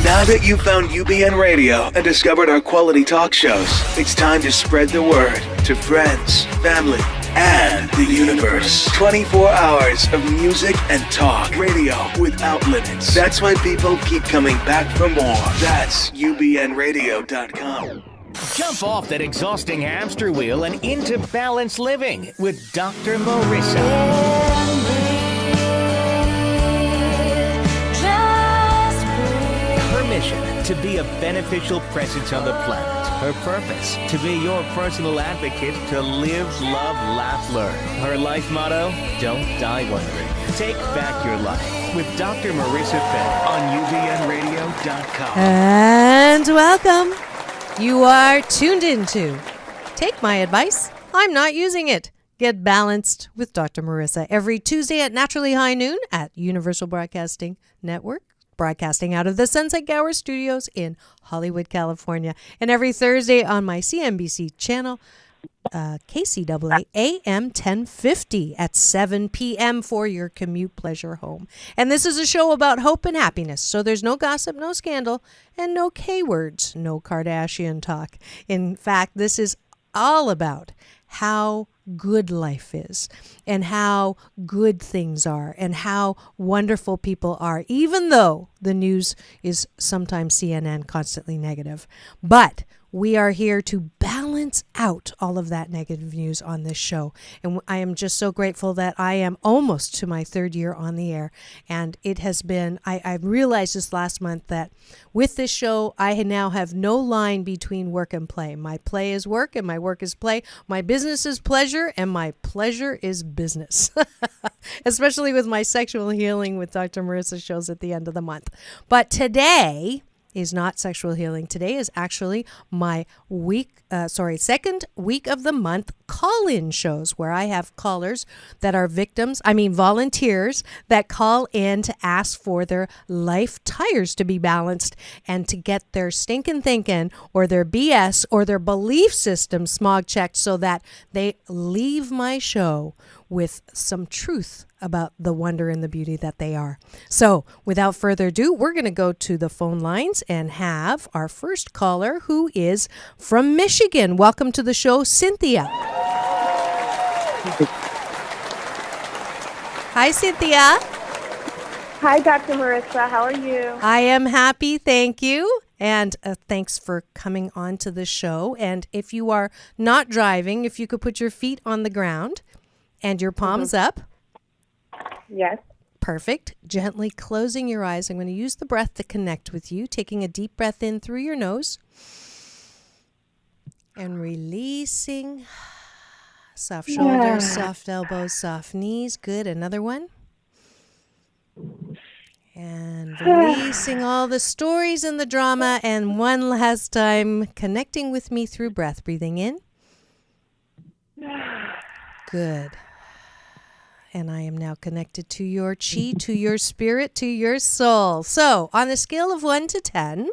Now that you've found UBN Radio and discovered our quality talk shows, it's time to spread the word to friends, family, and the universe. 24 hours of music and talk. Radio without limits. That's why people keep coming back for more. That's UBNradio.com. Jump off that exhausting hamster wheel and into balanced living with Dr. Marissa. Her mission, to be a beneficial presence on the planet. Her purpose, to be your personal advocate to live, love, laugh, learn. Her life motto, don't die wondering. Take back your life with Dr. Marissa Fenn on UBNradio.com. And welcome. You are tuned into Take My Advice. I'm not using it. Get balanced with Dr. Marissa every Tuesday at naturally high noon at Universal Broadcasting Network, broadcasting out of the Sunset Gower Studios in Hollywood, California, and every Thursday on my CNBC channel, KCAA AM 1050 at 7 p.m. for your commute pleasure home. And this is a show about hope and happiness, so there's no gossip, no scandal, and no K-words, no Kardashian talk. In fact, this is all about how good life is and how good things are and how wonderful people are, even though the news is sometimes CNN constantly negative. But we are here to balance out all of that negative news on this show. And I am just so grateful that I am almost to my third year on the air. And it has been, I realized this last month that with this show, I now have no line between work and play. My play is work and my work is play. My business is pleasure and my pleasure is business. Especially with my sexual healing with Dr. Marissa shows at the end of the month. But today is not sexual healing. Today is actually my second week of the month call-in shows where I have callers that are volunteers that call in to ask for their life tires to be balanced and to get their stinking thinking or their BS or their belief system smog checked so that they leave my show with some truth about the wonder and the beauty that they are. So without further ado, we're going to go to the phone lines and have our first caller, who is from Michigan. Welcome to the show, Cynthia. Hi, Cynthia. Hi, Dr. Marissa. How are you? I am happy, thank you. And thanks for coming on to the show. And if you are not driving, if you could put your feet on the ground and your palms up. Yes. Perfect. Gently closing your eyes. I'm going to use the breath to connect with you, taking a deep breath in through your nose and releasing. Soft shoulders, soft elbows, soft knees. Good. Another one. And releasing all the stories and the drama. And one last time, connecting with me through breath. Breathing in. Good. And I am now connected to your chi, to your spirit, to your soul. So on a scale of 1 to 10,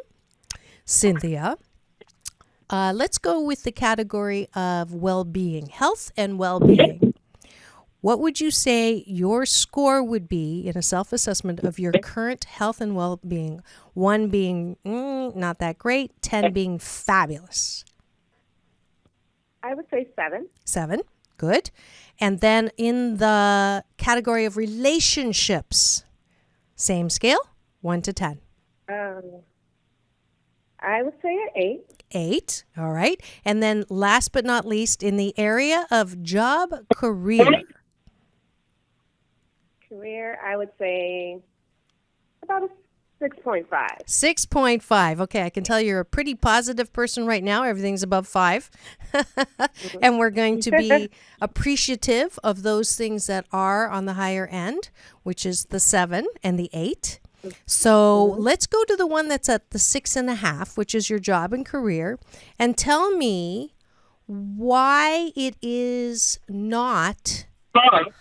Cynthia, let's go with the category of well-being, health and well-being. What would you say your score would be in a self-assessment of your current health and well-being? 1 being not that great, 10 being fabulous. I would say 7. 7. Good. And then in the category of relationships, same scale, 1 to 10. I would say an 8. 8. All right. And then last but not least, in the area of job, career. Career, I would say about a 6.5. 6.5. Okay, I can tell you're a pretty positive person right now. Everything's above 5. And we're going to be appreciative of those things that are on the higher end, which is the 7 and the 8. So let's go to the one that's at the 6.5, which is your job and career, and tell me why it is not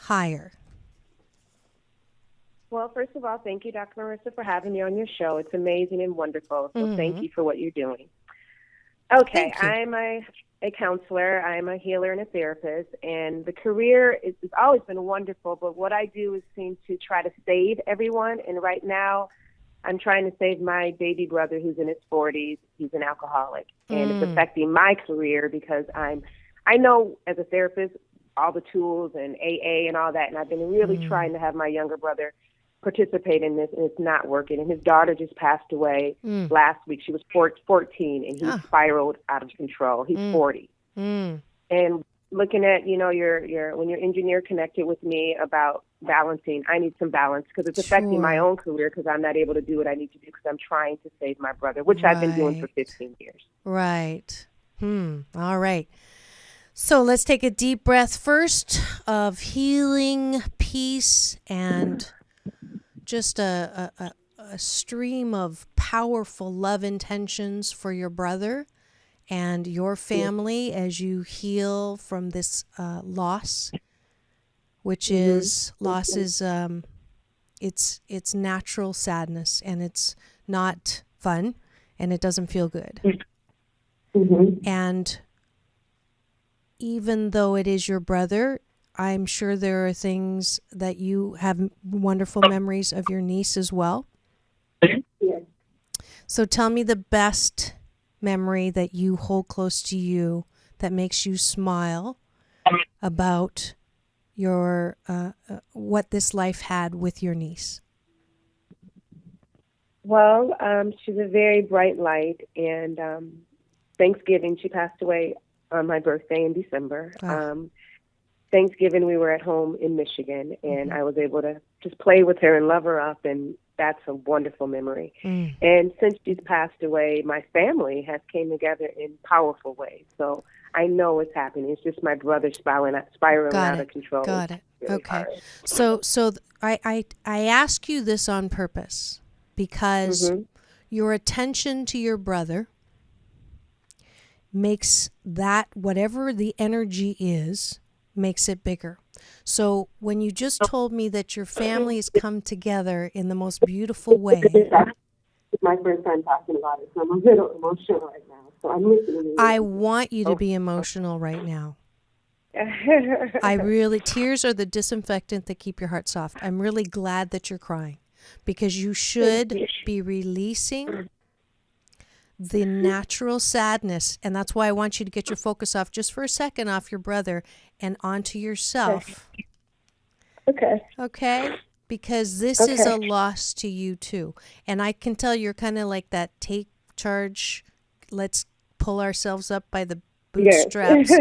higher. Well, first of all, thank you, Dr. Marissa, for having me on your show. It's amazing and wonderful. So thank you for what you're doing. Okay, I'm a counselor. I'm a healer and a therapist. And the career has always been wonderful. But what I do is seem to try to save everyone. And right now, I'm trying to save my baby brother who's in his 40s. He's an alcoholic, and it's affecting my career because I know as a therapist all the tools and AA and all that, and I've been really trying to have my younger brother participate in this, and it's not working. And his daughter just passed away last week. She was 14, and he spiraled out of control. He's 40. And looking at, your when your engineer connected with me about balancing, I need some balance because it's affecting my own career because I'm not able to do what I need to do because I'm trying to save my brother, which I've been doing for 15 years. Right. All right. So let's take a deep breath first of healing, peace, and just a stream of powerful love intentions for your brother and your family as you heal from this loss, which is it's natural sadness, and it's not fun, and it doesn't feel good. And even though it is your brother, I'm sure there are things that you have wonderful memories of your niece as well. Yes. So tell me the best memory that you hold close to you that makes you smile about your what this life had with your niece. Well, she's a very bright light, and Thanksgiving, she passed away on my birthday in December. Thanksgiving, we were at home in Michigan, and I was able to just play with her and love her up, and that's a wonderful memory. And since she's passed away, my family has came together in powerful ways. So I know it's happening. It's just my brother spiraling out of control. Got it. Really Okay. hard. So I ask you this on purpose because your attention to your brother makes that, whatever the energy is, makes it bigger. So when you just told me that your family has come together in the most beautiful way. It's my first time talking about it, so I'm a little emotional right now. So I'm listening. I want you to be emotional right now. Tears are the disinfectant that keep your heart soft. I'm really glad that you're crying because you should be releasing the natural sadness, and that's why I want you to get your focus off just for a second off your brother and onto yourself. Okay? Because this is a loss to you too. And I can tell you're kind of like that take charge, let's pull ourselves up by the bootstraps,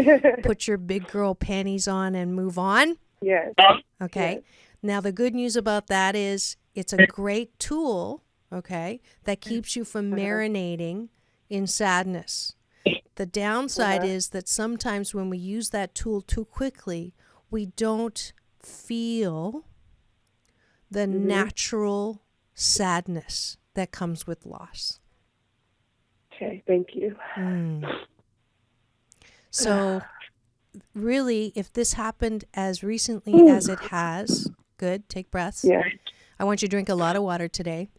put your big girl panties on and move on. Yes. Okay? Yes. Now the good news about that is it's a great tool, okay, that keeps you from marinating in sadness. The downside is that sometimes when we use that tool too quickly, we don't feel the natural sadness that comes with loss. Okay, thank you. So really, if this happened as recently as it has, good, take breaths. Yeah. I want you to drink a lot of water today.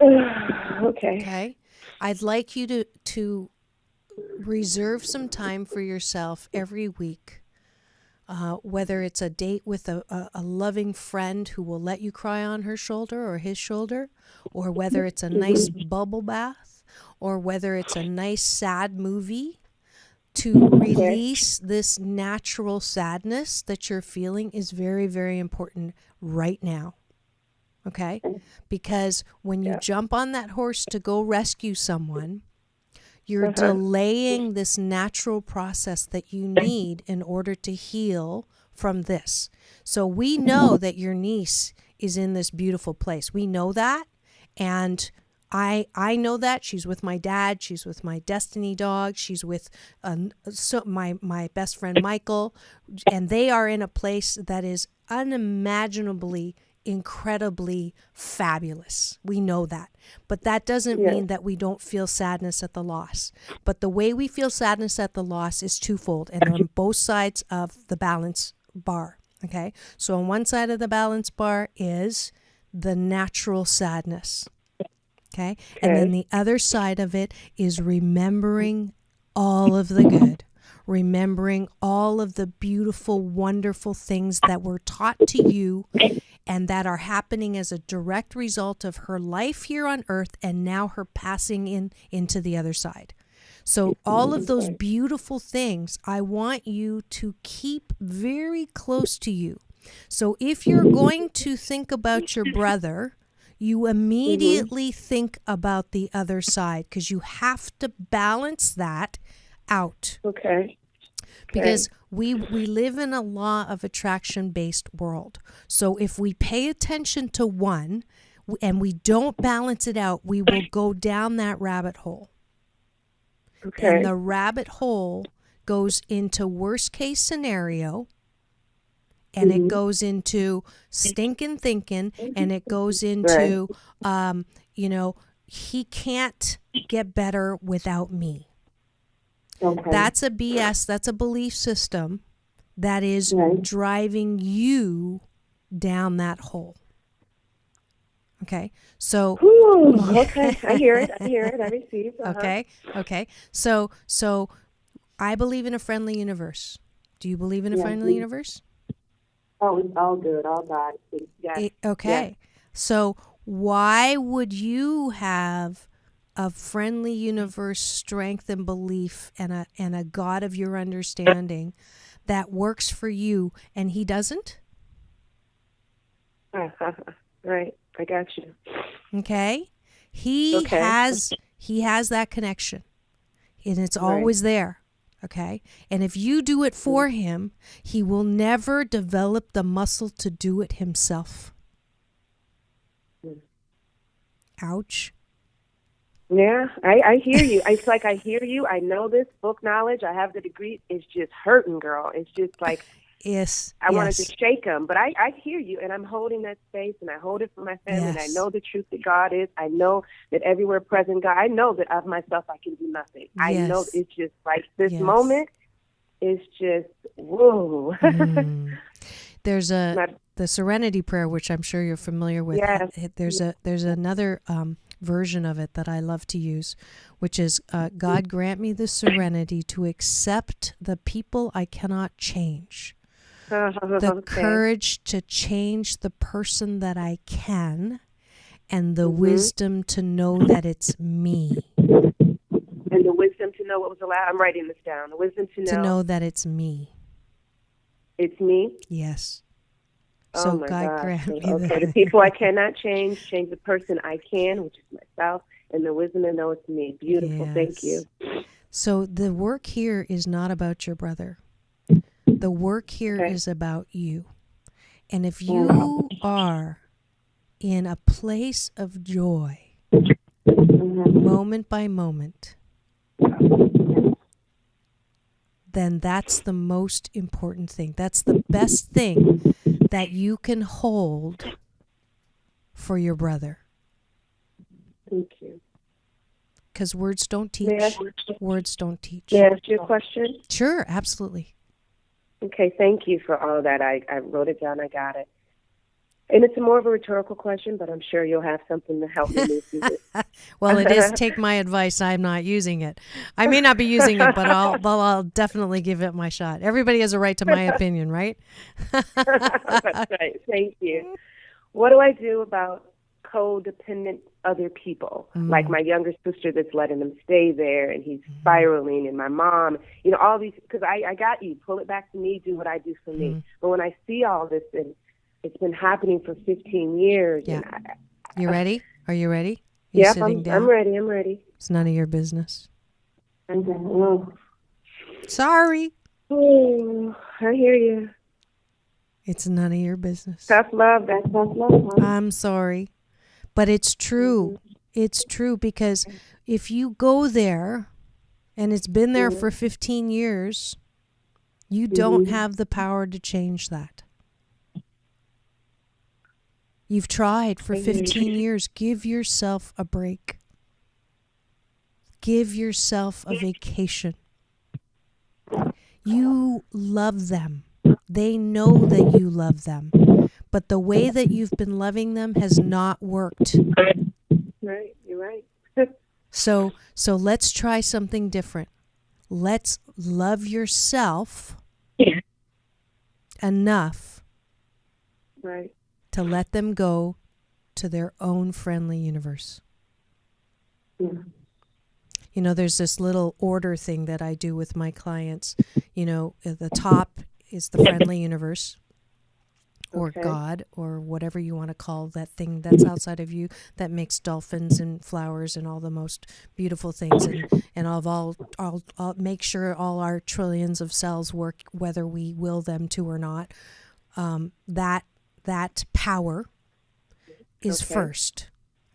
Okay. I'd like you to reserve some time for yourself every week, whether it's a date with a loving friend who will let you cry on her shoulder or his shoulder, or whether it's a nice bubble bath, or whether it's a nice sad movie. To release this natural sadness that you're feeling is very, very important right now. Okay? Because when you jump on that horse to go rescue someone, you're delaying this natural process that you need in order to heal from this. So we know that your niece is in this beautiful place. We know that. And I know that. She's with my dad. She's with my destiny dog. She's with my best friend Michael. And they are in a place that is unimaginably incredibly fabulous. We know that. But that doesn't mean that we don't feel sadness at the loss. But the way we feel sadness at the loss is twofold, and they're on both sides of the balance bar. Okay? So on one side of the balance bar is the natural sadness. Okay? And then the other side of it is remembering all of the good. Remembering all of the beautiful, wonderful things that were taught to you and that are happening as a direct result of her life here on earth and now her passing into the other side. So all of those beautiful things, I want you to keep very close to you. So if you're going to think about your brother, you immediately think about the other side, because you have to balance that out. Okay. Because we live in a law of attraction-based world. So if we pay attention to one and we don't balance it out, we will go down that rabbit hole. Okay. And the rabbit hole goes into worst case scenario, and it goes into stinking thinking, and it goes into, he can't get better without me. Okay. That's a BS. That's a belief system that is driving you down that hole. Okay. So. Okay. I hear it. I receive. Okay. So I believe in a friendly universe. Do you believe in a friendly universe? Oh, it's all good. All God. Yes. Okay. Yes. So why would you have a friendly universe, strength and belief, and a God of your understanding that works for you, and he doesn't? Right. I got you. Okay. He has that connection, and it's always there. Okay. And if you do it for him, he will never develop the muscle to do it himself. Ouch. Yeah, I hear you. It's like I hear you. I know this book knowledge. I have the degree. It's just hurting, girl. It's just like I wanted to shake them. But I hear you, and I'm holding that space, and I hold it for my family, and I know the truth that God is. I know that everywhere present God. I know that of myself I can do nothing. I know it's just like this moment is just, whoa. There's the Serenity Prayer, which I'm sure you're familiar with. Yes. There's another version of it that I love to use, which is God grant me the serenity to accept the people I cannot change, the courage to change the person that I can, and the wisdom to know that it's me. And the wisdom to know what was allowed. I'm writing this down. The wisdom to know that it's me. It's me? Yes. Oh so my God grant me the people I cannot change the person I can, which is myself, and the wisdom to know it's me. Beautiful. Yes. Thank you. So the work here is not about your brother. The work here is about you. And if you are in a place of joy, moment by moment, then that's the most important thing. That's the best thing that you can hold for your brother. Thank you. Because words don't teach. Words don't teach. May I ask you a question? Sure, absolutely. Okay, thank you for all that. I wrote it down. I got it. And it's more of a rhetorical question, but I'm sure you'll have something to help me move through it. Well, it is take my advice. I'm not using it. I may not be using it, but I'll definitely give it my shot. Everybody has a right to my opinion, right? That's right. Thank you. What do I do about codependent other people? Like my younger sister that's letting him stay there, and he's spiraling, and my mom, all these, because I got you. Pull it back to me, do what I do for me. But when I see all this, and it's been happening for 15 years. Yeah. And You ready? Are you ready? Yeah, I'm ready. It's none of your business. Okay. Oh. Sorry. Oh, I hear you. It's none of your business. Tough love. That's tough love. Huh? I'm sorry. But it's true. It's true, because if you go there and it's been there for 15 years, you don't have the power to change that. You've tried for 15 years. Give yourself a break. Give yourself a vacation. You love them. They know that you love them. But the way that you've been loving them has not worked. Right, you're right. So let's try something different. Let's love yourself enough right. to let them go to their own friendly universe. Mm-hmm. You know, there's this little order thing that I do with my clients. You know, at the top is the friendly universe, or God, or whatever you want to call that thing that's outside of you that makes dolphins and flowers and all the most beautiful things. And I'll make sure all our trillions of cells work, whether we will them to or not. That power is first.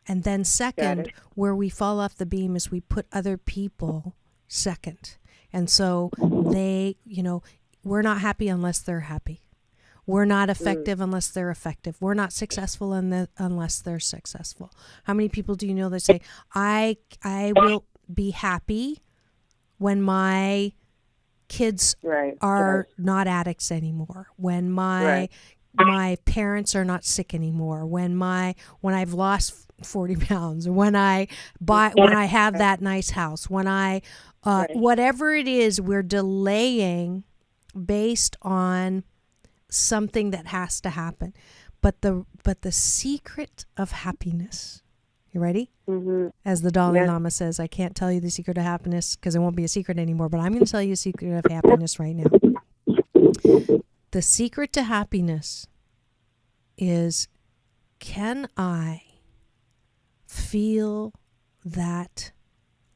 And then second, where we fall off the beam is we put other people second. And so they, you know, we're not happy unless they're happy. We're not effective unless they're effective. We're not successful unless they're successful. How many people do you know that say, I will be happy when my kids are not addicts anymore, when my parents are not sick anymore, when I've lost 40 pounds, when I have that nice house, when whatever it is we're delaying based on something that has to happen. But the secret of happiness, you ready? Mm-hmm. As the Dalai Lama says, I can't tell you the secret of happiness because it won't be a secret anymore, but I'm going to tell you a secret of happiness right now. The secret to happiness is, can I feel that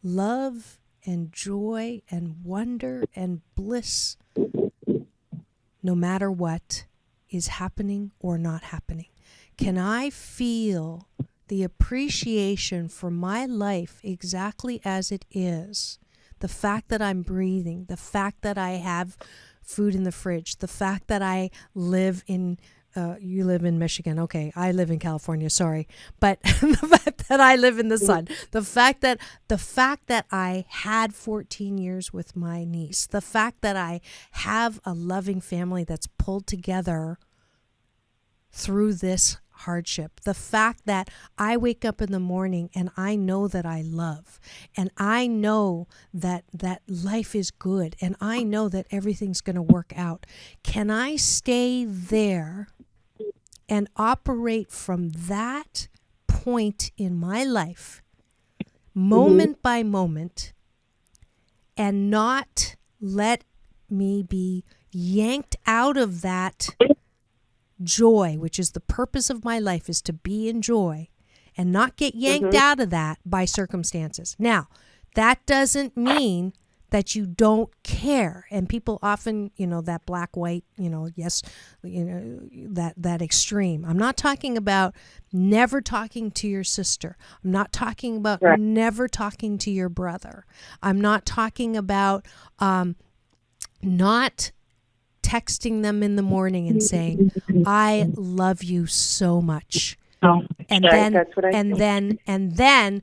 love and joy and wonder and bliss no matter what is happening or not happening? Can I feel the appreciation for my life exactly as it is? The fact that I'm breathing, the fact that I have food in the fridge, the fact that I live in, you live in Michigan. Okay, I live in California, sorry. But the fact that I live in the sun, the fact that I had 14 years with my niece, the fact that I have a loving family that's pulled together through this hardship, the fact that I wake up in the morning and I know that I love, and I know that life is good, and I know that everything's going to work out. Can I stay there and operate from that point in my life, moment by moment, and not let me be yanked out of that joy, which is the purpose of my life, is to be in joy, and not get yanked out of that by circumstances. Now, that doesn't mean that you don't care. And people often, that black, white, yes, that extreme. I'm not talking about never talking to your sister. I'm not talking about never talking to your brother. I'm not talking about not texting them in the morning and saying, I love you so much. And then,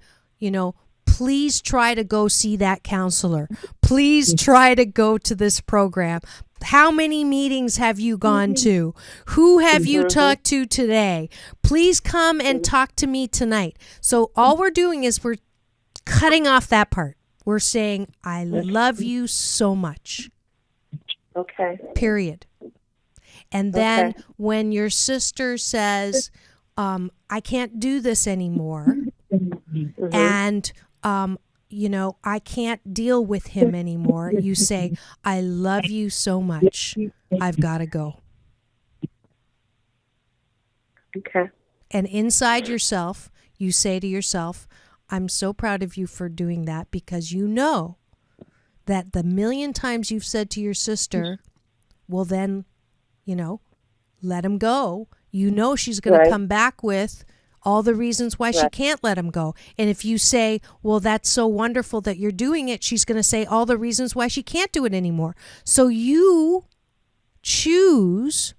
please try to go see that counselor. Please try to go to this program. How many meetings have you gone to? Who have you talked to today? Please come and talk to me tonight. So all we're doing is we're cutting off that part. We're saying, I love you so much. Okay. Period. And then when your sister says, I can't do this anymore, and, I can't deal with him anymore, you say, I love you so much. I've got to go. Okay. And inside yourself, you say to yourself, I'm so proud of you for doing that, because you know that the million times you've said to your sister, well then, let him go. She's going to come back with all the reasons why she can't let him go. And if you say, well, that's so wonderful that you're doing it, she's going to say all the reasons why she can't do it anymore. So you choose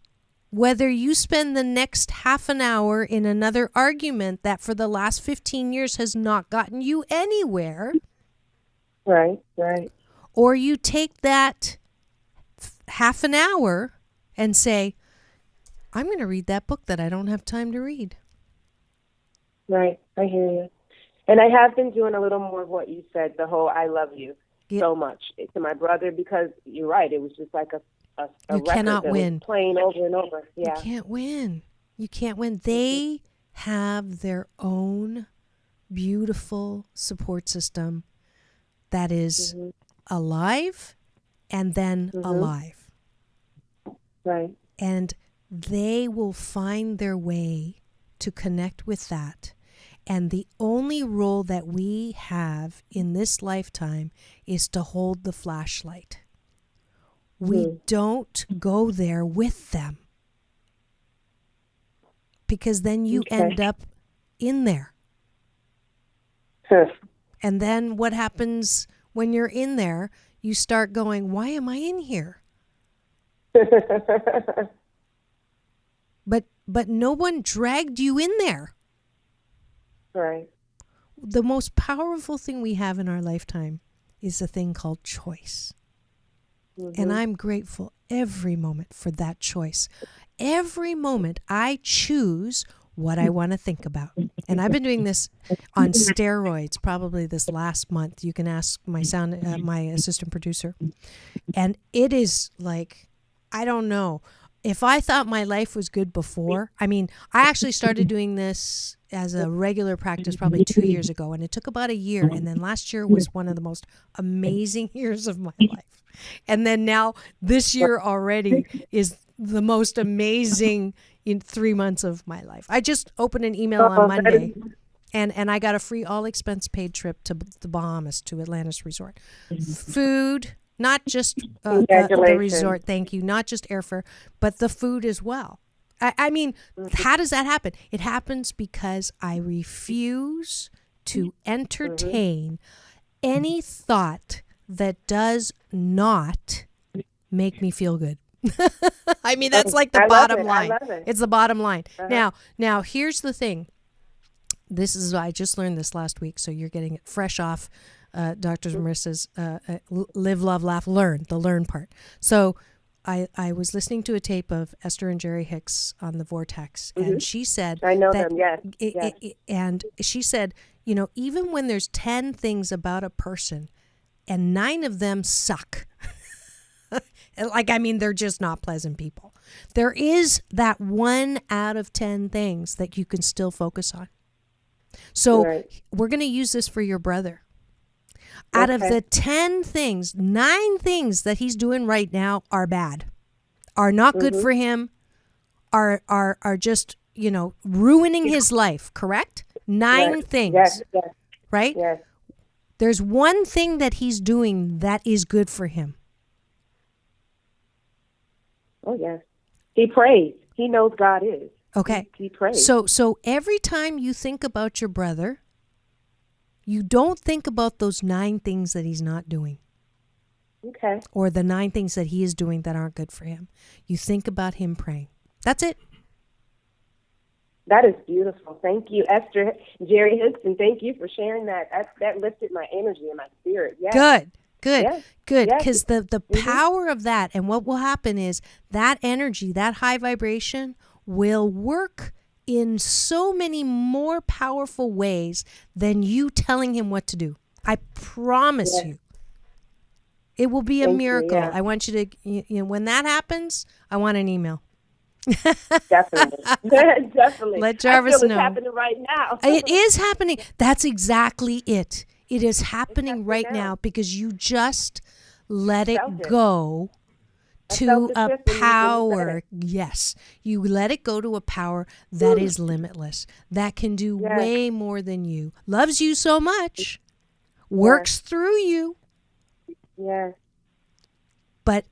whether you spend the next half an hour in another argument that for the last 15 years has not gotten you anywhere. Right. Or you take that half an hour and say, I'm going to read that book that I don't have time to read. Right. I hear you. And I have been doing a little more of what you said, the whole I love you so much to my brother, because you're right. It was just like a you record cannot that win. was playing over and over. Yeah. You can't win. You can't win. They have their own beautiful support system that is alive and then alive. Right. And they will find their way to connect with that. And the only role that we have in this lifetime is to hold the flashlight. We don't go there with them, because then you end up in there. And then what happens when you're in there? You start going, why am I in here? But no one dragged you in there. Right. The most powerful thing we have in our lifetime is a thing called choice. And I'm grateful every moment for that choice. Every moment I choose what I want to think about. And I've been doing this on steroids probably this last month. You can ask my my assistant producer. And it is like, I don't know. If I thought my life was good before, I mean, I actually started doing this as a regular practice probably 2 years ago, and it took about a year. And then last year was one of the most amazing years of my life. And then now this year already is the most amazing in 3 months of my life. I just opened an email on Monday, and I got a free all expense paid trip to the Bahamas, to Atlantis Resort. Food, not just the resort, thank you, not just airfare, but the food as well. I mean, how does that happen? It happens because I refuse to entertain any thought that does not make me feel good. I mean, that's like the bottom line. It's the bottom line. Now, here's the thing. I just learned this last week, so you're getting it fresh off Dr. Marissa's Live, Love, Laugh, Learn, the learn part. So I was listening to a tape of Esther and Jerry Hicks on the Vortex, and she said, I know them, yes. And she said, even when there's 10 things about a person and 9 of them suck, they're just not pleasant people, there is that 1 out of 10 things that you can still focus on. So we're going to use this for your brother. Out of the 10 things, 9 things that he's doing right now are bad, are not good for him, are just, ruining his life, correct? 9 things, yes. Right? Yes. There's 1 thing that he's doing that is good for him. Oh, yes. He prays. He knows God is. Okay. He prays. So every time you think about your brother, you don't think about those 9 things that he's not doing. Okay. Or the 9 things that he is doing that aren't good for him. You think about him praying. That's it. That is beautiful. Thank you, Esther, Jerry Hicks, and thank you for sharing that. That lifted my energy and my spirit. Yes. Good. Yes. Good. Because the power of that, and what will happen is that energy, that high vibration will work in so many more powerful ways than you telling him what to do. I promise you. It will be a miracle. I want you to, when that happens, I want an email. Definitely. Definitely. Let Jarvis know. It's happening right now. It is happening. That's exactly it. It is happening right now because you just let it go to a power. Yes. You let it go to a power that is limitless, that can do way more than you, loves you so much, works through you. Yes. But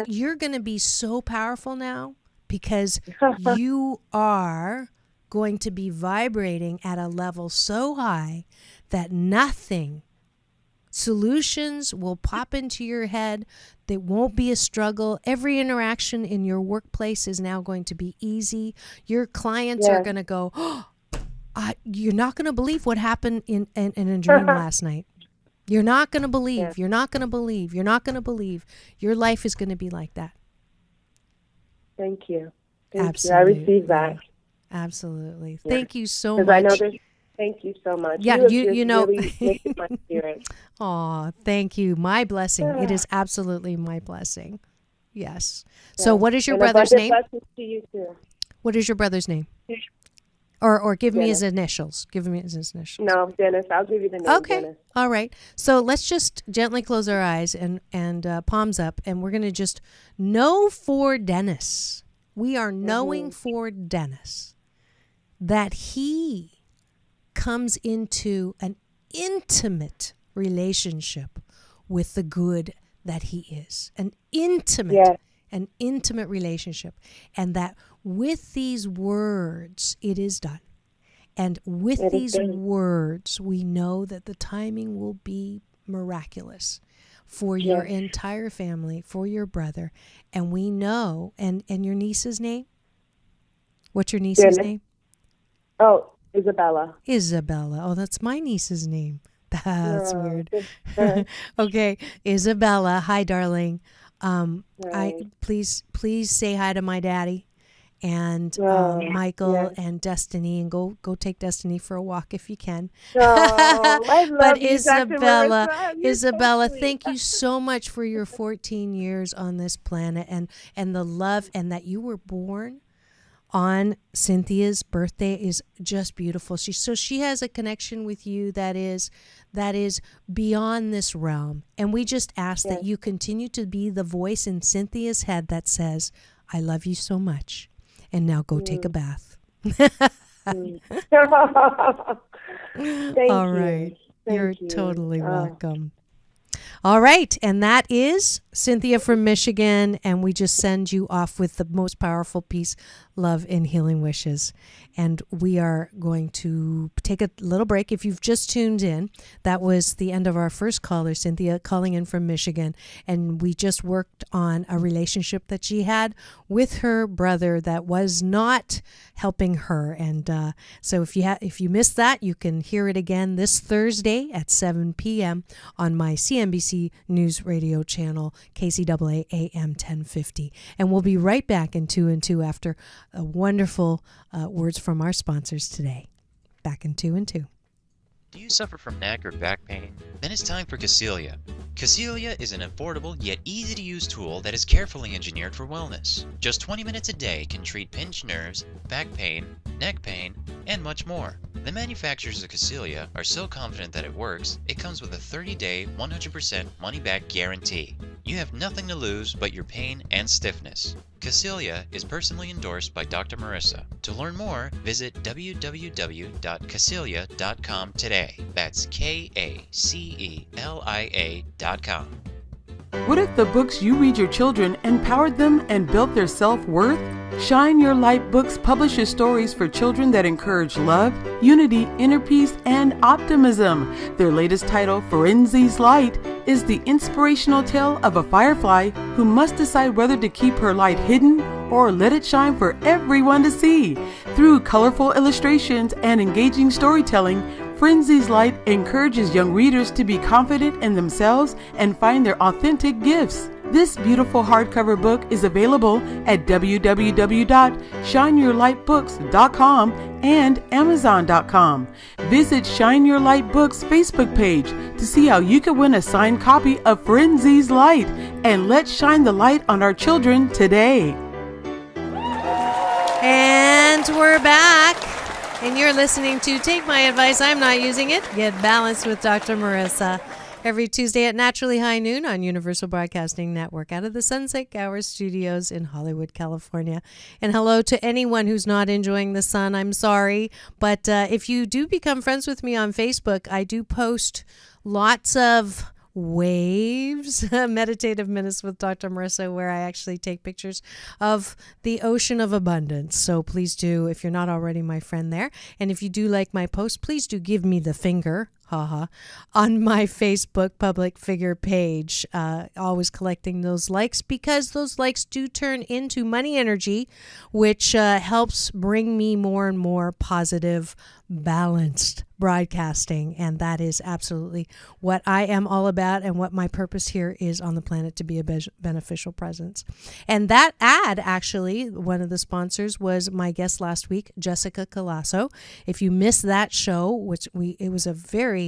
you're going to be so powerful now because you are going to be vibrating at a level so high that solutions will pop into your head. There won't be a struggle. Every interaction in your workplace is now going to be easy. Your clients are going to go, you're not going to believe what happened in a dream last night. You're not going to believe. You're not going to believe. You're not going to believe. Your life is going to be like that. Thank you. Absolutely. I received that. Absolutely. Thank you so much. I know thank you so much. Yeah, you know. Really lifted my spirit. Oh, thank you. My blessing. It is absolutely my blessing. Yes. So what is your brother's name? Blessings to you too. What is your brother's name? Or give me Dennis. his initials. Give me his initials. No, Dennis. I'll give you the name. Okay. Dennis. All right. So let's just gently close our eyes and palms up, and we're going to just know for Dennis. We are knowing for Dennis that he comes into an intimate relationship with the good that he is. An intimate relationship. And that with these words, it is done. And with these words, we know that the timing will be miraculous for your entire family, for your brother. And we know, and your niece's name? What's your niece's name? Oh, Isabella. Isabella. Oh, that's my niece's name. That's weird. Okay, Isabella. Hi, darling. Please say hi to my daddy and Michael and Destiny, and go take Destiny for a walk if you can. I love But you, Isabella, Dr. Marissa. You're Isabella, so sweet. thank you so much for your 14 years on this planet and the love, and that you were born on Cynthia's birthday is just beautiful. She has a connection with you that is beyond this realm. And we just ask that you continue to be the voice in Cynthia's head that says, I love you so much. And now go take a bath. Thank All you. right. Thank You're you. totally welcome. All right. And that is Cynthia from Michigan. And we just send you off with the most powerful peace, love, and healing wishes. And we are going to take a little break. If you've just tuned in, that was the end of our first caller, Cynthia, calling in from Michigan. And we just worked on a relationship that she had with her brother that was not helping her. And so if you missed that, you can hear it again this Thursday at 7 p.m. on my CNBC News Radio channel, KCAA AM 1050. And we'll be right back in 2 and 2 after wonderful words from our sponsors today. Back in 2 and 2. Do you suffer from neck or back pain? Then it's time for Cacilia. Cacilia is an affordable yet easy-to-use tool that is carefully engineered for wellness. Just 20 minutes a day can treat pinched nerves, back pain, neck pain, and much more. The manufacturers of Cacilia are so confident that it works, it comes with a 30-day, 100% money-back guarantee. You have nothing to lose but your pain and stiffness. Cacilia is personally endorsed by Dr. Marissa. To learn more, visit www.cacilia.com today. That's KACELIA.com. What if the books you read your children empowered them and built their self-worth? Shine Your Light Books publishes stories for children that encourage love, unity, inner peace, and optimism. Their latest title, Frenzy's Light, is the inspirational tale of a firefly who must decide whether to keep her light hidden or let it shine for everyone to see. Through colorful illustrations and engaging storytelling, Frenzy's Light encourages young readers to be confident in themselves and find their authentic gifts. This beautiful hardcover book is available at www.shineyourlightbooks.com and Amazon.com. Visit Shine Your Light Books Facebook page to see how you can win a signed copy of Frenzy's Light. And let's shine the light on our children today. And we're back. And you're listening to Take My Advice, I'm Not Using It. Get Balanced with Dr. Marissa. Every Tuesday at naturally high noon on Universal Broadcasting Network out of the Sunset Gower Studios in Hollywood, California. And hello to anyone who's not enjoying the sun. I'm sorry. But if you do become friends with me on Facebook, I do post lots of waves, meditative minutes with Dr. Marissa, where I actually take pictures of the ocean of abundance. So please do, if you're not already my friend there. And if you do like my post, please do give me the finger, on my Facebook public figure page. Always collecting those likes, because those likes do turn into money energy, which helps bring me more and more positive, balanced broadcasting. And that is absolutely what I am all about, and what my purpose here is on the planet, to be a beneficial presence. And that ad, actually, one of the sponsors was my guest last week, Jessica Colasso. If you missed that show, it was a very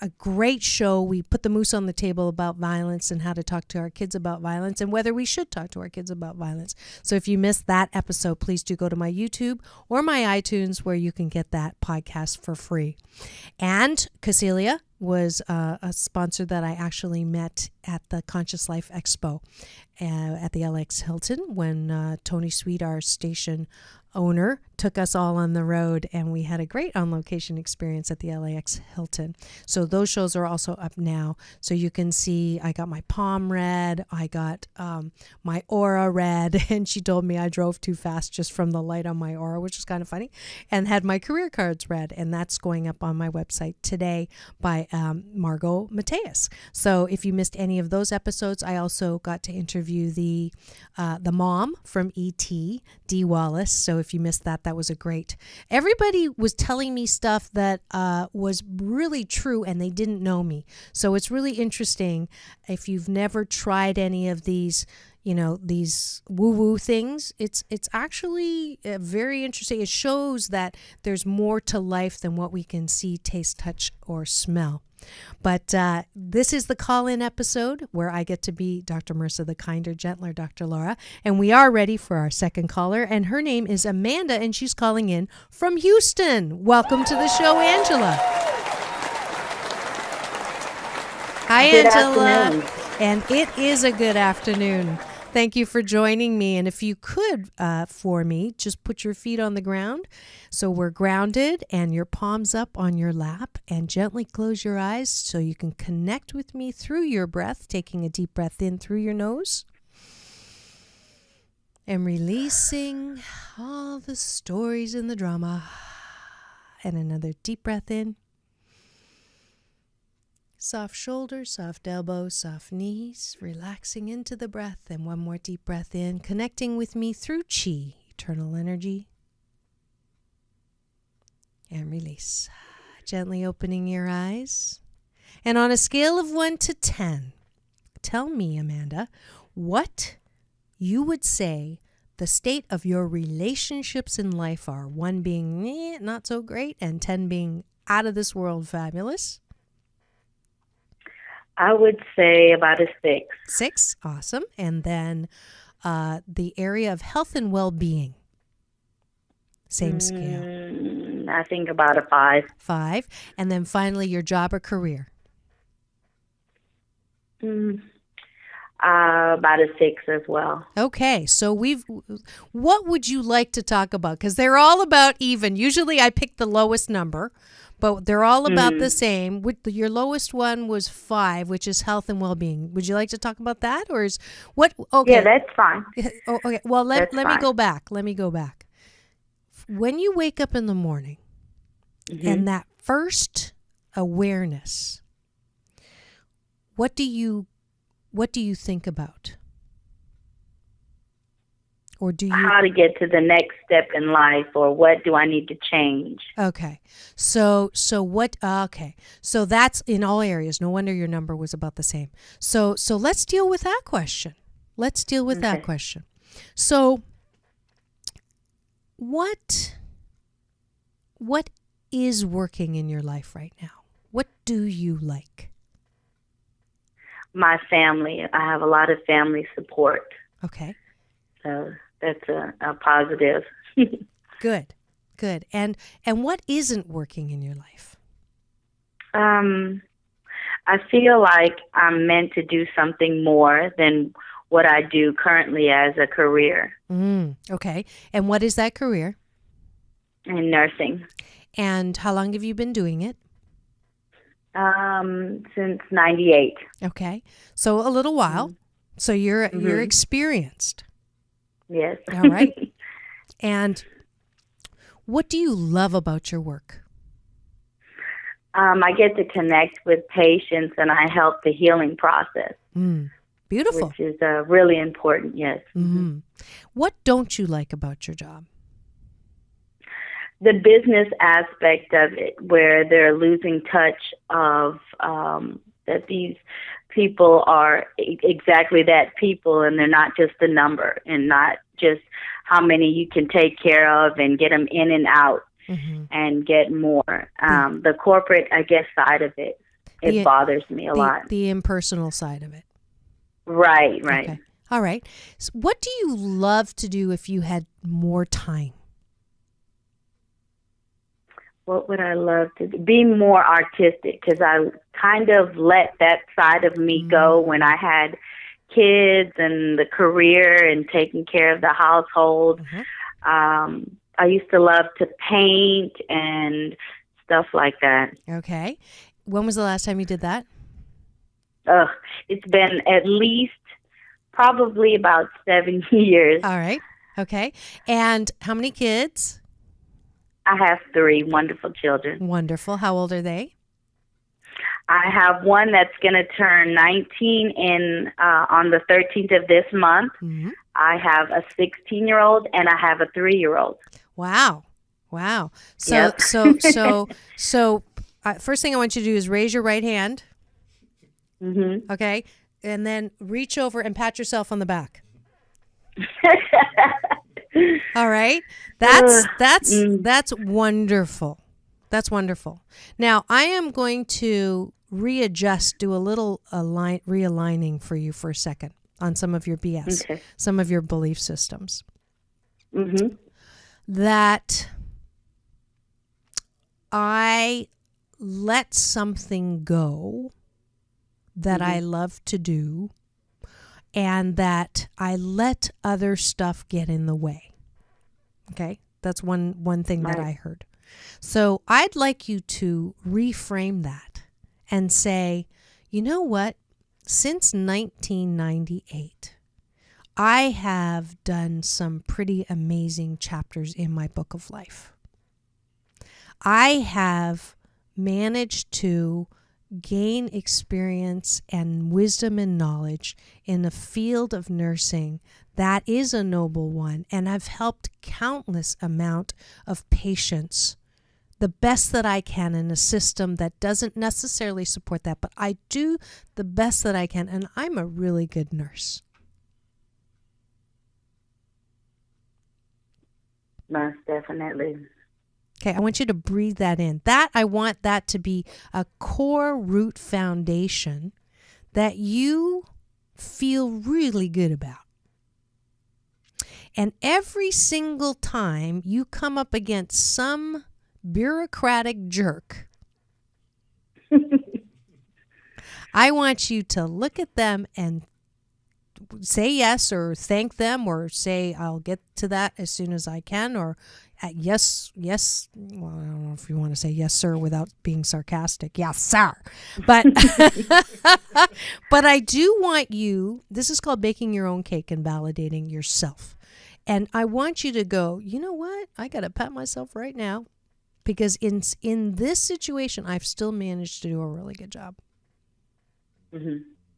a great show. We put the moose on the table about violence and how to talk to our kids about violence and whether we should talk to our kids about violence. So if you missed that episode, please do go to my YouTube or my iTunes where you can get that podcast for free. And Cecilia was a sponsor that I actually met at the Conscious Life Expo at the LX Hilton when Tony Sweet, our station owner, took us all on the road, and we had a great on-location experience at the LAX Hilton. So those shows are also up now. So you can see I got my palm read, I got my aura read, and she told me I drove too fast just from the light on my aura, which was kind of funny, and had my career cards read, and that's going up on my website today by Margot Mateus. So if you missed any of those episodes, I also got to interview the mom from E.T., Dee Wallace. So if you missed that, that was a great. Everybody was telling me stuff that was really true, and they didn't know me. So it's really interesting if you've never tried any of these, these woo-woo things. It's actually very interesting. It shows that there's more to life than what we can see, taste, touch, or smell. But this is the call-in episode where I get to be Dr. Marissa, the kinder, gentler Dr. Laura. And we are ready for our second caller. And her name is Amanda, and she's calling in from Houston. Welcome to the show, Angela. Hi, Good Angela. afternoon. And it is a good afternoon. Thank you for joining me. And if you could, for me, just put your feet on the ground so we're grounded and your palms up on your lap, and gently close your eyes so you can connect with me through your breath, taking a deep breath in through your nose and releasing all the stories and the drama. And another deep breath in. Soft shoulders, soft elbows, soft knees, relaxing into the breath. And one more deep breath in, connecting with me through chi, eternal energy. And release. Gently opening your eyes. And on a scale of 1 to 10, tell me, Amanda, what you would say the state of your relationships in life are. 1 being not so great and 10 being out of this world fabulous. I would say about a 6. 6, awesome. And then the area of health and well-being, same scale. I think about a 5. 5. And then finally, your job or career. About a 6 as well. Okay, so what would you like to talk about? Because they're all about even. Usually I pick the lowest number, but they're all about the same. Your lowest one was 5, which is health and well-being. Would you like to talk about that, or is what? Okay, Yeah, that's fine. Oh, okay. Well, let me fine. go back. When you wake up in the morning, and that first awareness, what do you think about? Or do you How to get to the next step in life, or what do I need to change? Okay. So what okay. So that's in all areas. No wonder your number was about the same. So let's deal with that question. That question. So what is working in your life right now? What do you like? My family. I have a lot of family support. Okay. So that's a positive. Good. And what isn't working in your life? I feel like I'm meant to do something more than what I do currently as a career. Okay. And what is that career? In nursing. And how long have you been doing it? Since 98. Okay. So a little while. So you're experienced. Yes. All right. And what do you love about your work? I get to connect with patients, and I help the healing process. Beautiful. Which is really important, yes. What don't you like about your job? The business aspect of it, where they're losing touch of that these people are exactly that people, and they're not just a number, and not just how many you can take care of and get them in and out and get more. The corporate, I guess, side of it. It bothers me a lot. The impersonal side of it. Right. Okay. All right. So what do you love to do if you had more time? What would I love to do? Be more artistic, because I kind of let that side of me go when I had kids and the career and taking care of the household. I used to love to paint and stuff like that. Okay. When was the last time you did that? It's been at least probably about 7 years. All right. Okay. And how many kids? I have 3 wonderful children. Wonderful. How old are they? I have one that's going to turn 19 on the 13th of this month. I have a 16-year-old and I have a 3-year-old. Wow. So, Yep. so first thing I want you to do is raise your right hand. Okay. And then reach over and pat yourself on the back. All right. That's wonderful. That's wonderful. Now, I am going to do a little realigning for you for a second on some of your BS, some of your belief systems. That I let something go that I love to do, and that I let other stuff get in the way. Okay? That's one thing that I heard. So I'd like you to reframe that and say, you know what? Since 1998, I have done some pretty amazing chapters in my book of life. I have managed to gain experience and wisdom and knowledge in the field of nursing that is a noble one, and I've helped countless amount of patients the best that I can in a system that doesn't necessarily support that, but I do the best that I can, and I'm a really good nurse. Most definitely. Okay, I want you to breathe that in. I want that to be a core root foundation that you feel really good about. And every single time you come up against some bureaucratic jerk, I want you to look at them and say yes, or thank them, or say, I'll get to that as soon as I can, or yes. Well, I don't know if you want to say yes, sir, without being sarcastic. Yes, sir. But, but I do want you, this is called baking your own cake and validating yourself. And I want you to go, you know what? I got to pat myself right now, because in this situation, I've still managed to do a really good job.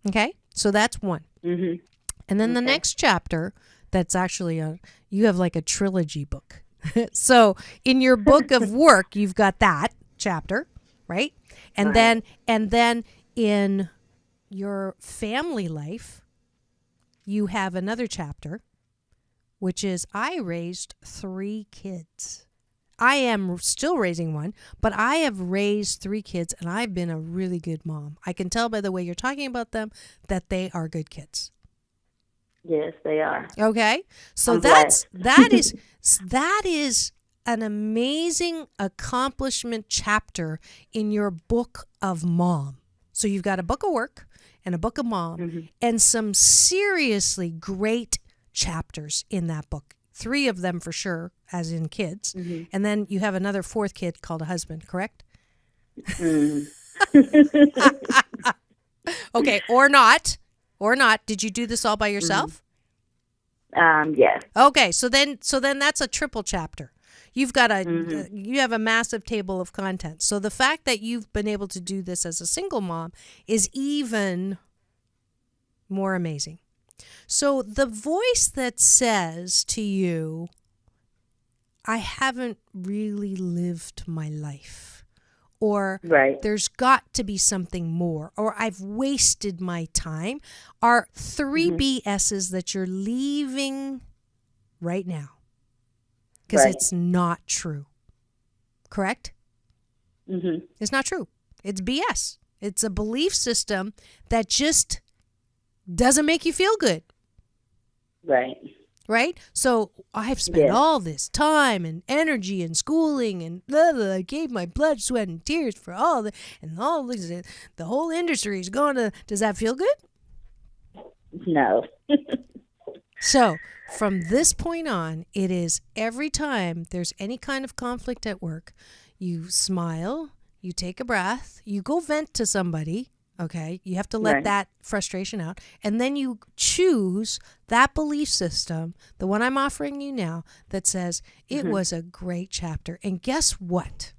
Okay? So that's one. And then the next chapter, that's actually you have like a trilogy book. So in your book of work, you've got that chapter, right? And then in your family life, you have another chapter, which is I raised 3 kids. I am still raising one, but I have raised 3 kids, and I've been a really good mom. I can tell by the way you're talking about them that they are good kids. Yes, they are. Okay, so that is an amazing accomplishment chapter in your book of mom. So you've got a book of work and a book of mom, and some seriously great chapters in that book. 3 of them for sure, as in kids, and then you have another 4th kid called a husband. Correct? Okay, or not. Did you do this all by yourself? Yes. Okay, so then that's a triple chapter. You've got you have a massive table of contents. So the fact that you've been able to do this as a single mom is even more amazing. So the voice that says to you, I haven't really lived my life, or there's got to be something more, or I've wasted my time, are 3 BSs that you're leaving right now, because it's not true. Correct? It's not true. It's BS. It's a belief system that just doesn't make you feel good. Right. Right? So I've spent all this time and energy and schooling and blah, blah, I gave my blood, sweat, and tears for all this. The whole industry is going to, does that feel good? No. So from this point on, it is every time there's any kind of conflict at work, you smile, you take a breath, you go vent to somebody. Okay, you have to let that frustration out. And then you choose that belief system, the one I'm offering you now, that says, it was a great chapter. And guess what?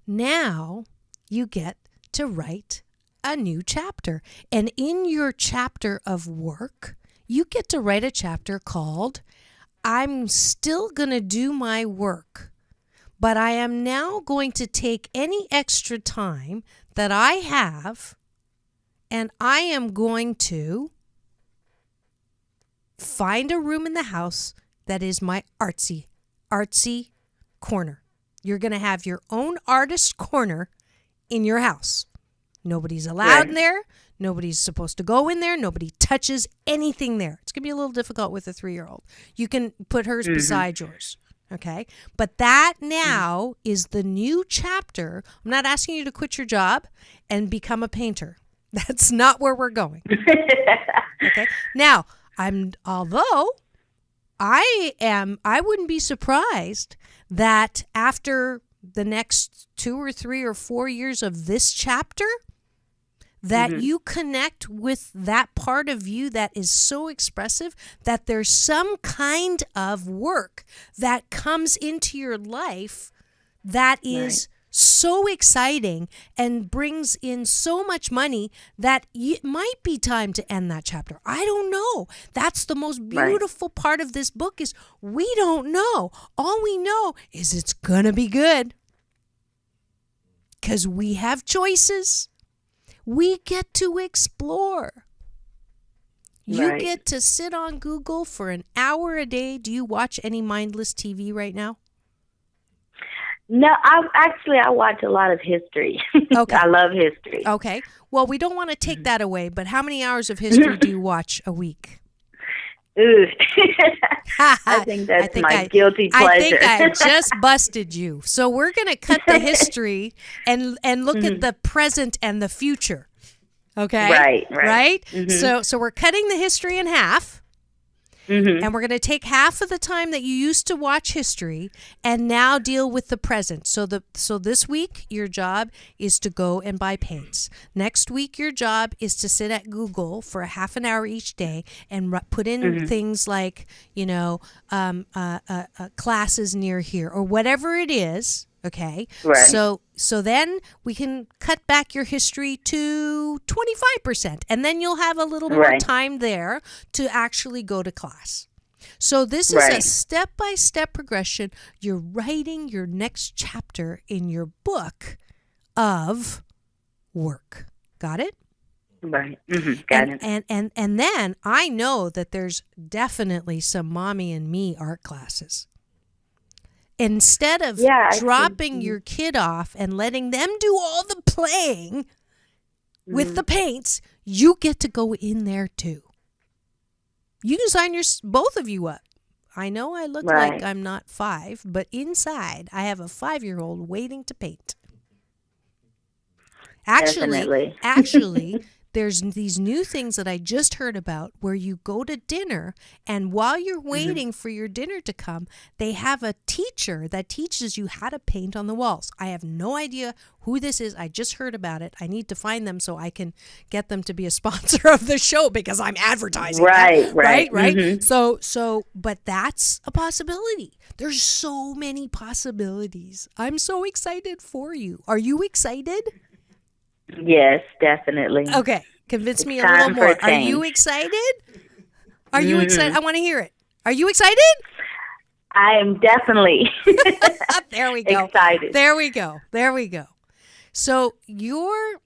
Now you get to write a new chapter. And in your chapter of work, you get to write a chapter called, I'm still going to do my work, but I am now going to take any extra time that I have, and I am going to find a room in the house that is my artsy corner. You're going to have your own artist corner in your house. Nobody's allowed in there. Nobody's supposed to go in there. Nobody touches anything there. It's going to be a little difficult with a 3-year-old. You can put hers beside yours. Okay. But that now is the new chapter. I'm not asking you to quit your job and become a painter. That's not where we're going. Okay. Now, although I wouldn't be surprised that after the next 2 or 3 or 4 years of this chapter, that you connect with that part of you that is so expressive that there's some kind of work that comes into your life that is so exciting and brings in so much money that it might be time to end that chapter. I don't know. That's the most beautiful part of this book is we don't know. All we know is it's going to be good because we have choices. We get to explore. You get to sit on Google for an hour a day. Do you watch any mindless TV right now? No, I watch a lot of history. Okay. I love history. Okay. Well, we don't want to take that away, but how many hours of history do you watch a week? Ooh. I think that's my guilty pleasure. I think I just busted you. So we're going to cut the history and look at the present and the future. Okay? Right? So we're cutting the history in half. And we're going to take half of the time that you used to watch history and now deal with the present. So this week, your job is to go and buy paints. Next week, your job is to sit at Google for a half an hour each day and put in things like, classes near here or whatever it is. Okay. Right. So then we can cut back your history to 25%, and then you'll have a little more time there to actually go to class. So this is a step-by-step progression. You're writing your next chapter in your book of work. Got it? Right. Got it. And then I know that there's definitely some mommy and me art classes. Instead of dropping your kid off and letting them do all the playing with the paints, you get to go in there too. You can sign both of you up. I know I look like I'm not 5, but inside I have a 5-year-old waiting to paint. Actually, there's these new things that I just heard about where you go to dinner, and while you're waiting for your dinner to come, they have a teacher that teaches you how to paint on the walls. I have no idea who this is. I just heard about it. I need to find them so I can get them to be a sponsor of the show because I'm advertising. Right. So, but that's a possibility. There's so many possibilities. I'm so excited for you. Are you excited? Yes, definitely. Okay, convince me a little more. Are you excited? Are you excited? I want to hear it. Are you excited? I am definitely. There we go. Excited. There we go. So your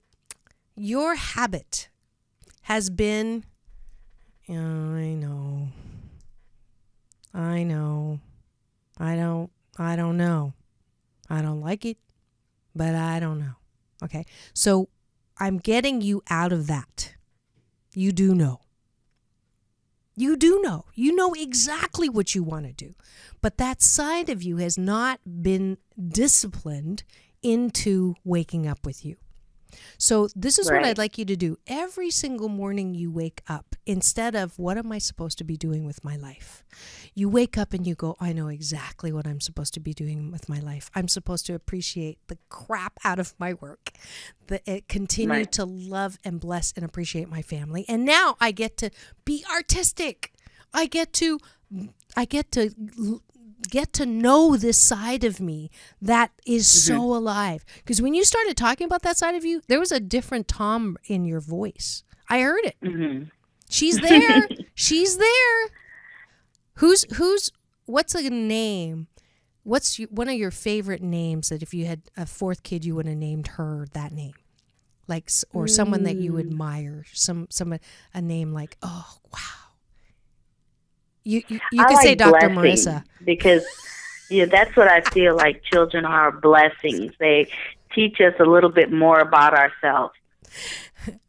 habit has been. I know. I don't know. I don't like it, but I don't know. Okay. So I'm getting you out of that. You do know. You do know. You know exactly what you want to do. But that side of you has not been disciplined into waking up with you. So this is what I'd like you to do. Every single morning you wake up, instead of what am I supposed to be doing with my life? You wake up and you go, I know exactly what I'm supposed to be doing with my life. I'm supposed to appreciate the crap out of my work, continue to love and bless and appreciate my family. And now I get to be artistic. I get to know this side of me that is so alive. Because when you started talking about that side of you, there was a different Tom in your voice. I heard it. She's there. She's there. What's a name? What's one of your favorite names that if you had a fourth kid, you would have named her that name? Like, or someone that you admire, a name like, oh, wow. You could say Dr. Marissa. Because that's what I feel like children are blessings. They teach us a little bit more about ourselves.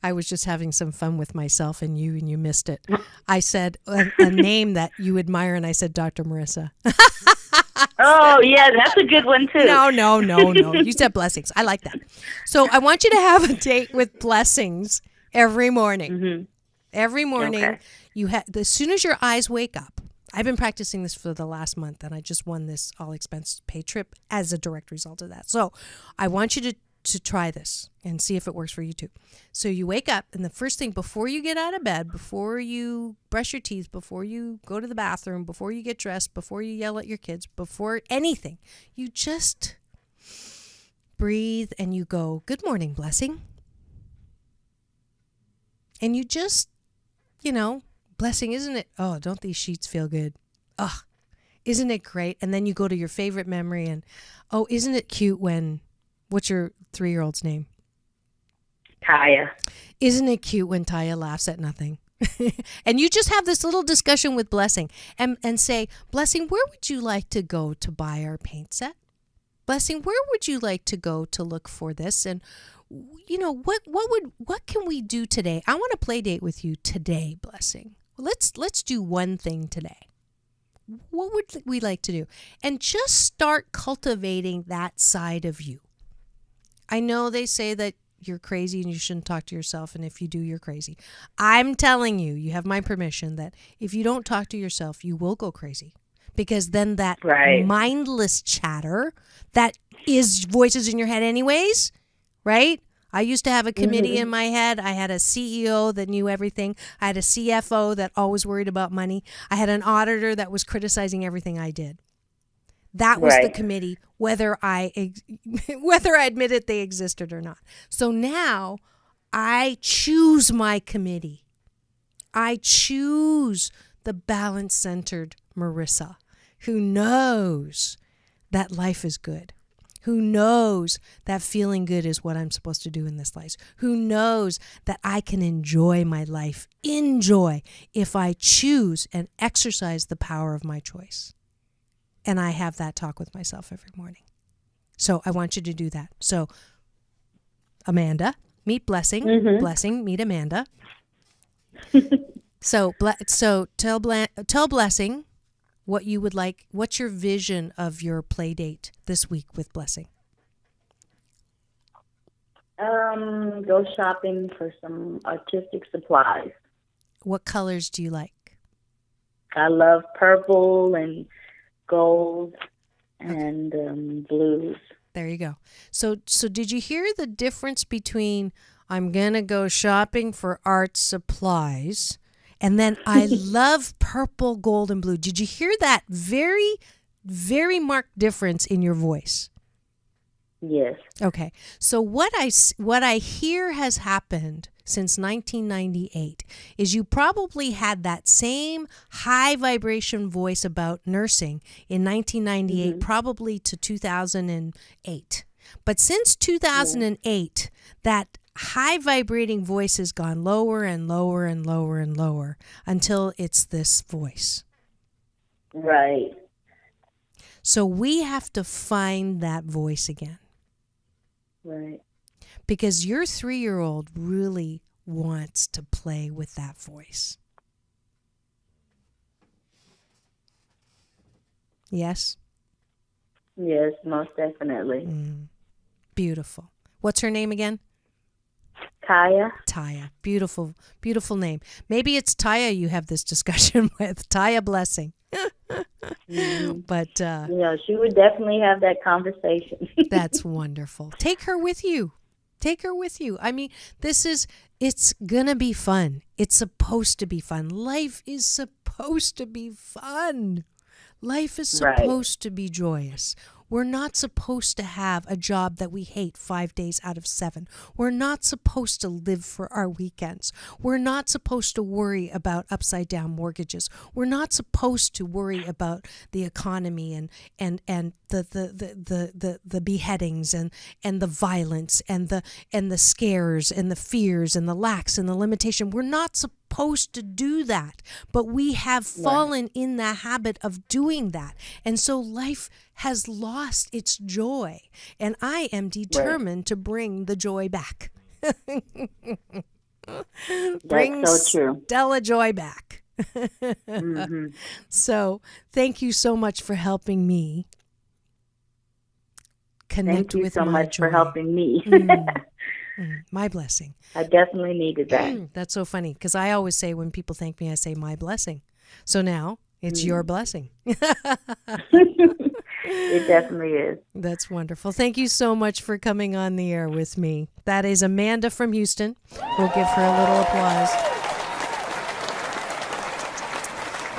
I was just having some fun with myself and you missed it. I said a name that you admire, and I said Dr. Marissa. Oh, yeah, that's a good one, too. No. You said blessings. I like that. So I want you to have a date with blessings every morning. Every morning, as soon as your eyes wake up. I've been practicing this for the last month, and I just won this all-expense paid trip as a direct result of that. So I want you to try this and see if it works for you too. So you wake up, and the first thing, before you get out of bed, before you brush your teeth, before you go to the bathroom, before you get dressed, before you yell at your kids, before anything, you just breathe and you go, good morning, blessing. And you just, blessing, isn't it? Oh, don't these sheets feel good? Oh, isn't it great? And then you go to your favorite memory and, oh, isn't it cute when, what's your 3-year-old's name? Taya. Isn't it cute when Taya laughs at nothing? And you just have this little discussion with Blessing and say, Blessing, where would you like to go to buy our paint set? Blessing, where would you like to go to look for this? And what can we do today? I want to play date with you today, Blessing. Let's do one thing today. What would we like to do? And just start cultivating that side of you. I know they say that you're crazy and you shouldn't talk to yourself, and if you do, you're crazy. I'm telling you, you have my permission that if you don't talk to yourself, you will go crazy. Because then that mindless chatter that is voices in your head anyways, right? I used to have a committee in my head. I had a CEO that knew everything. I had a CFO that always worried about money. I had an auditor that was criticizing everything I did. That was the committee, whether I admitted they existed or not. So now I choose my committee. I choose the balance-centered Marissa, who knows that life is good, who knows that feeling good is what I'm supposed to do in this life, who knows that I can enjoy my life, if I choose and exercise the power of my choice. And I have that talk with myself every morning. So I want you to do that. So Amanda, meet Blessing. Blessing, meet Amanda. So tell Blessing what you would like. What's your vision of your play date this week with Blessing? Go shopping for some artistic supplies. What colors do you like? I love purple and gold and blues. There you go. So did you hear the difference between I'm going to go shopping for art supplies and then I love purple, gold, and blue? Did you hear that very, very marked difference in your voice? Yes. Okay. So what I hear has happened since 1998 is you probably had that same high vibration voice about nursing in 1998, probably to 2008. But since 2008, that high vibrating voice has gone lower and lower and lower and lower until it's this voice. Right. So we have to find that voice again. Right. because your 3-year-old really wants to play with that voice. Yes? Yes, most definitely. Beautiful. What's her name again? Kaya. Taya. Beautiful, beautiful name. Maybe it's Taya you have this discussion with. Taya Blessing. But She would definitely have that conversation. that's wonderful. Take her with you. Take her with you. I mean, it's gonna be fun. It's supposed to be fun. Life is supposed to be fun. Life is supposed to be joyous. We're not supposed to have a job that we hate 5 days out of 7. We're not supposed to live for our weekends. We're not supposed to worry about upside down mortgages. We're not supposed to worry about the economy and the beheadings and the violence and the scares and the fears and the lacks and the limitation. We're not supposed to do that, but we have fallen in the habit of doing that, and so life has lost its joy, and I am determined to bring the joy back. Bring That's so true. Stella joy back. So thank you so much for helping me connect with my joy. Thank you so much for helping me. My blessing. I definitely needed that. That's so funny, because I always say when people thank me, I say my blessing. So now it's your blessing. It definitely is. That's wonderful. Thank you so much for coming on the air with me. That is Amanda from Houston. We'll give her a little applause.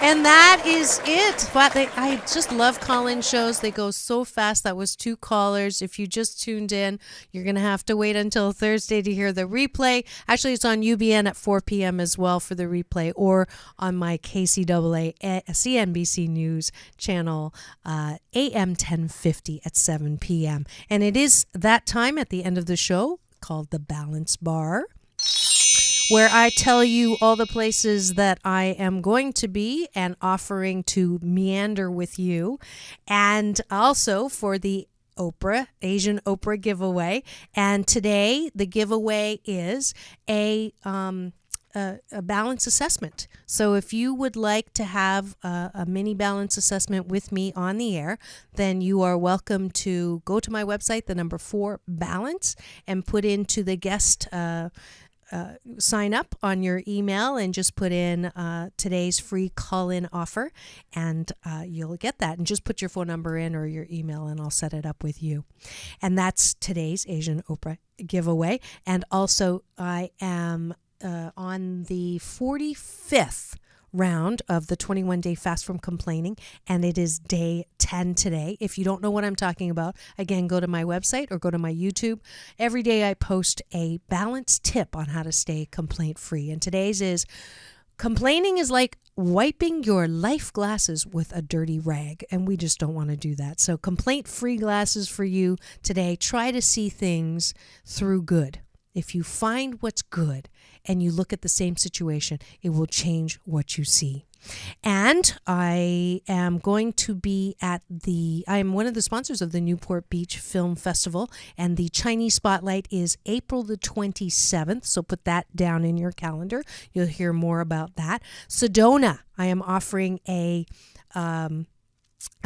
And that is it. But I just love call-in shows. They go so fast. That was 2 callers. If you just tuned in, you're going to have to wait until Thursday to hear the replay. Actually, it's on UBN at 4 p.m. as well for the replay, or on my KCAA CNBC News channel, AM 1050 at 7 p.m. And it is that time at the end of the show called the Balance Bar, where I tell you all the places that I am going to be and offering to meander with you. And also for the Asian Oprah giveaway. And today the giveaway is a balance assessment. So if you would like to have a mini balance assessment with me on the air, then you are welcome to go to my website, the number 4 balance, and put into the guest sign up on your email and just put in today's free call-in offer, and you'll get that. And just put your phone number in or your email, and I'll set it up with you. And that's today's Asian Oprah giveaway. And also, I am on the 45th round of the 21-day fast from complaining, and it is day 10 today. If you don't know what I'm talking about, again, go to my website or go to my YouTube. Every day I post a balance tip on how to stay complaint free, and today's is: complaining is like wiping your life glasses with a dirty rag, and we just don't want to do that. So complaint free glasses for you today. Try to see things through good. If you find what's good and you look at the same situation, it will change what you see. And I am going to be I am one of the sponsors of the Newport Beach Film Festival, and the Chinese Spotlight is April the 27th, so put that down in your calendar. You'll hear more about that. Sedona, I am offering a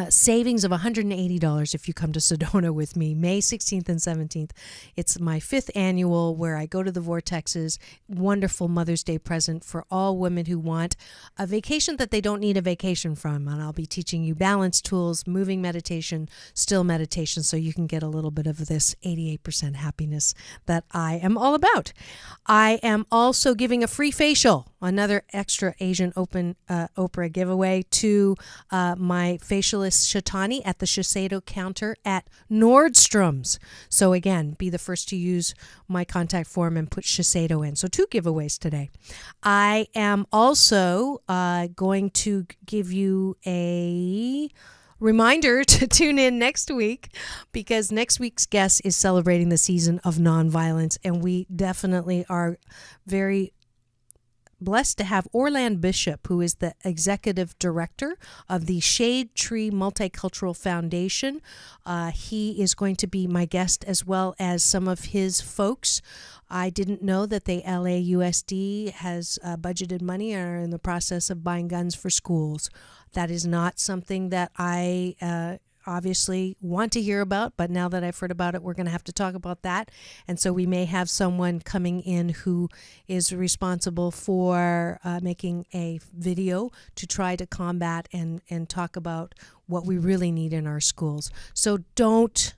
savings of $180 if you come to Sedona with me, May 16th and 17th. It's my 5th annual where I go to the Vortexes. Wonderful Mother's Day present for all women who want a vacation that they don't need a vacation from. And I'll be teaching you balance tools, moving meditation, still meditation, so you can get a little bit of this 88% happiness that I am all about. I am also giving a free facial, another extra Asian Oprah giveaway, to my facialist Shatani at the Shiseido counter at Nordstrom's. So again, be the first to use my contact form and put Shiseido in. So 2 giveaways today. I am also going to give you a reminder to tune in next week, because next week's guest is celebrating the season of nonviolence, and we definitely are very blessed to have Orland Bishop, who is the executive director of the Shade Tree Multicultural Foundation. He is going to be my guest, as well as some of his folks. I didn't know that the LAUSD has budgeted money and are in the process of buying guns for schools. That is not something that I obviously want to hear about, but now that I've heard about it, we're going to have to talk about that. And so we may have someone coming in who is responsible for making a video to try to combat and talk about what we really need in our schools. So don't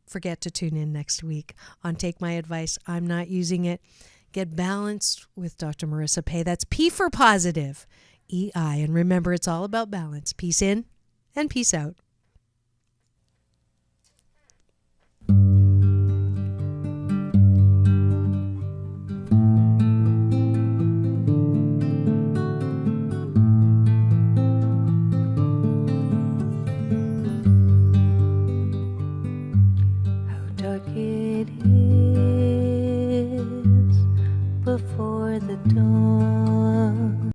forget to tune in next week on Take My Advice, I'm Not Using It. Get balanced with Dr. Marissa Pay. That's P for positive, EI. And remember, it's all about balance. Peace in and peace out.